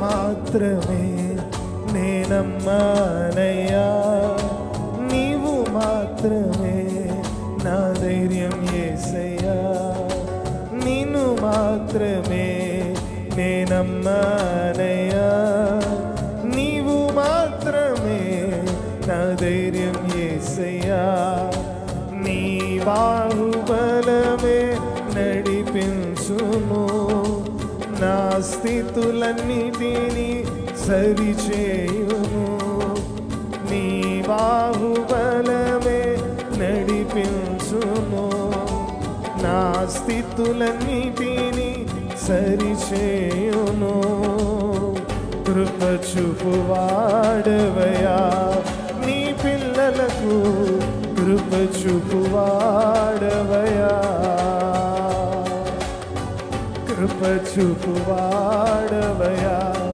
మాత్రమే నేనమ్మానయ్యా, నీవు మాత్రమే నా ధైర్యం యేసయ్యా, నిన్ను మాత్రమే నేనమ్మానయ్యా, నీవు మాత్రమే నా ధైర్యం యేసయ్యా. నీ బాహుబలమే నడిపించును, నా స్థితులన్నిటినీ సరిచేయును. నీ బాహుబలమే నడిపించును, నా స్థితులన్నిటినీ సరిచేయును. కృప చూపువాడవయ్యా నీ పిల్లలకు, కృప చూపువాడవయ్యా, కృప చూపువాడ